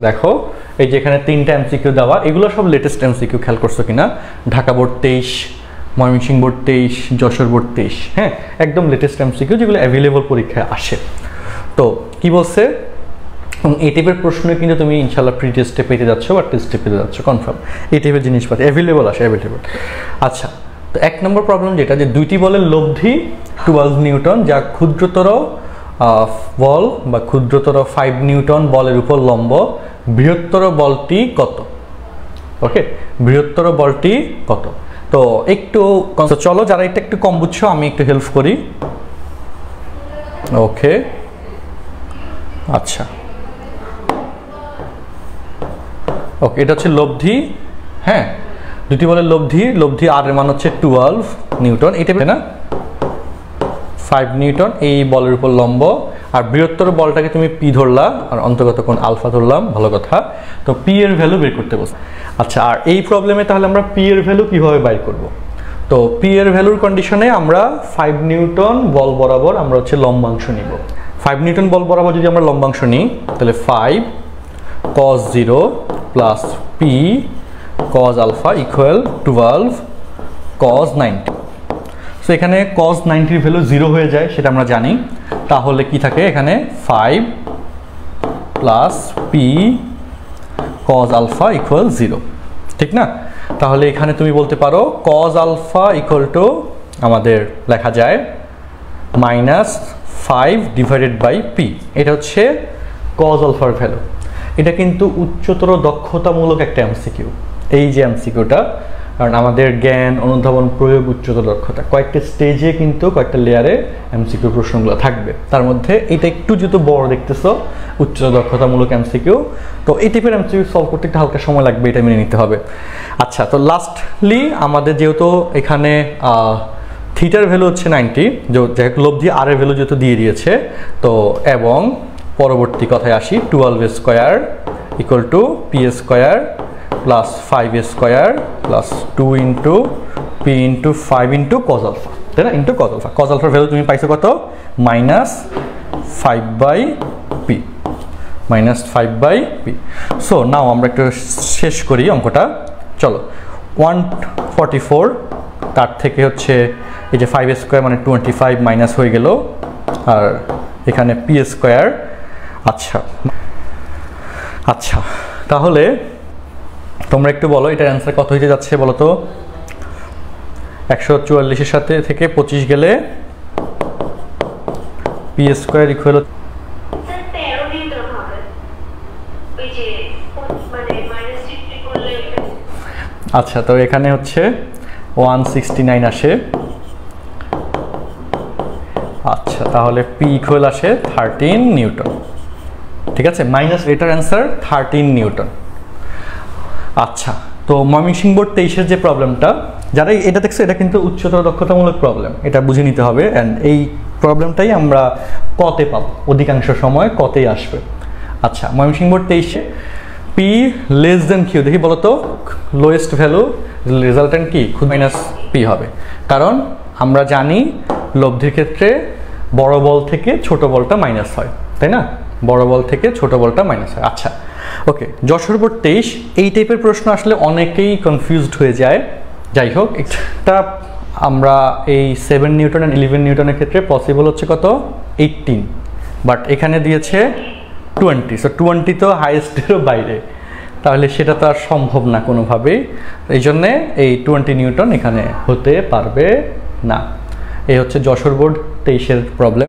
দেখো এই যে এখানে তিনটা এমসিকিউ দেওয়া, এগুলো সব লেটেস্ট এমসিকিউ, খেয়াল করছো কিনা? Dhaka board 23, Mymensingh board 23, Jessore board 23, হ্যাঁ, একদম লেটেস্ট এমসিকিউ যেগুলো অ্যাভেলেবল পরীক্ষায় আসে। তো কি বলছে, এই টাইপের প্রশ্ন কিন্তু তুমি ইনশাল্লাহ প্রি টেস্টে পেতে যাচ্ছ বা টেস্টে পেতে যাচ্ছ কনফার্ম, এই টাইপের জিনিসপাতি অ্যাভেলেবল আসে, অ্যাভেলেবল। আচ্ছা, তো এক নম্বর প্রবলেম যেটা, যে দুইটি বলের লব্ধি 12 নিউটন, যা ক্ষুদ্রতর বল বা ক্ষুদ্রতর 5 নিউটন বলের উপর লম্ব, বৃহত্তর বলটি কত? ওকে, বৃহত্তর বলটি কত? তো একটু চলো, যারা এটা একটু কম বুঝছো আমি একটু হেল্প করি। ওকে, আচ্ছা, ওকে, এটা হচ্ছে লব্ধি, হ্যাঁ, দুটি বলের লব্ধি আর এর মান হচ্ছে 12 নিউটন, এটা না 5 নিউটন এই বলের উপর লম্ব, আর বৃহত্তর বলটাকে তুমি পি ধরলা আর অন্তর্গত কোণ আলফা ধরলাম, ভালো কথা। তো পি এর ভ্যালু বের করতে বলছে। আচ্ছা, আর এই প্রবলেমে তাহলে আমরা পি এর ভ্যালু কিভাবে বাইর করব? তো পি এর ভ্যালুর কন্ডিশনে আমরা 5 নিউটন বল বরাবর আমরা হচ্ছে লম্বাংশ নিব। 5 নিউটন বল বরাবর যদি আমরা লম্বাংশ নিই, তাহলে 5 cos 0 plus P cos alpha equal 12 cos 90। তো এখানে cos 90 ভ্যালু 0 হয়ে যায়, সেটা আমরা জানি। তাহলে কি থাকে এখানে 5 plus P cos alpha equal 0, ঠিক না? তাহলে এখানে তুমি বলতে পারো cos আলফা ইকুয়াল টু আমাদের লেখা যায় -5 ডিভাইডেড বাই পি। এটা হচ্ছে cos আলফার ভ্যালু। এটা কিন্তু উচ্চতর দক্ষতামূলক একটা এমসিকিউ, এই যে এমসিকিউটা, কারণ আমাদের জ্ঞান, অনুধাবন, প্রয়োগ, উচ্চতর দক্ষতা কয়েকটা স্টেজে কিন্তু কয়েকটা লেয়ারে এমসিকিউ প্রশ্নগুলো থাকবে। তার মধ্যে এটা একটু যেহেতু বড় দেখতেছো, উচ্চতর দক্ষতামূলক এমসিকিউ, তো এই টাইপের এমসিকিউ সলভ করতে একটু হালকা সময় লাগবে, এটা মেনে নিতে হবে। আচ্ছা, তো লাস্টলি আমাদের যেহেতু এখানে থিটার ভ্যালু হচ্ছে 90, যাই হোক লব্ধি আর এর ভ্যালু যেহেতু দিয়ে দিয়েছে, তো এবং পরবর্তী কথায় আসি, 12 square equal to P square plus 5 square plus 2 into P into 5 into cos alpha, তাই না? Into cos alpha. cos আলফার ভ্যালু তুমি পাইছো কত? -5 by P, -5 by P. So now আমরা একটু শেষ করি অঙ্কটা। চলো, 144, তার থেকে হচ্ছে এই যে 5 স্কোয়ার মানে 25 মাইনাস হয়ে গেল, আর এখানে পি স্কোয়ার। আচ্ছা আচ্ছা, তাহলে তোমরা একটু বলো এটার অ্যান্সার কত হইতে যাচ্ছে বলো তো? 144-এর সাথে থেকে 25 গেলে পি স্কোয়ার ইকুয়াল, আচ্ছা, তো এখানে হচ্ছে 169 আসে। আচ্ছা, তাহলে পি ইকুয়াল আসে 13 নিউটন, ঠিক আছে, মাইনাস এটার অ্যান্সার 13 নিউটন। আচ্ছা, তো ময়মনসিংহ বোর্ড 23-এর যে প্রবলেমটা, যারা এটা দেখছো, এটা কিন্তু উচ্চতর দক্ষতামূলক প্রবলেম, এটা বুঝে নিতে হবে। অ্যান্ড এই প্রবলেমটাই আমরা কতে পাবো, অধিকাংশ সময় কতেই আসবে। আচ্ছা, ময়মনসিংহ বোর্ড 23-এ পি লেস দেন কিউ, দেখি বলো তো লোয়েস্ট ভ্যালু রেজাল্টেন্ট কি? মাইনাস পি হবে, কারণ আমরা জানি লব্ধির ক্ষেত্রে বড় বল থেকে ছোট বলটা মাইনাস হয়, তাই না? বড় বল থেকে ছোট বলটা মাইনাস হয়। আচ্ছা, ওকে, যশোর বোর্ড 23 এই টাইপের প্রশ্ন আসলে অনেকেই কনফিউজড হয়ে যায়। যাই হোক, একটা আমরা এই 7 নিউটন অ্যান্ড 11 নিউটনের ক্ষেত্রে পসিবল হচ্ছে কত? 18, বাট এখানে দিয়েছে 20। সো 20 তো হাইয়েস্টেরও বাইরে, তাহলে সেটা তো আর সম্ভব না কোনোভাবেই। এই জন্যে এই 20 নিউটন এখানে হতে পারবে না। এই হচ্ছে যশোর বোর্ড 23-এর প্রবলেম।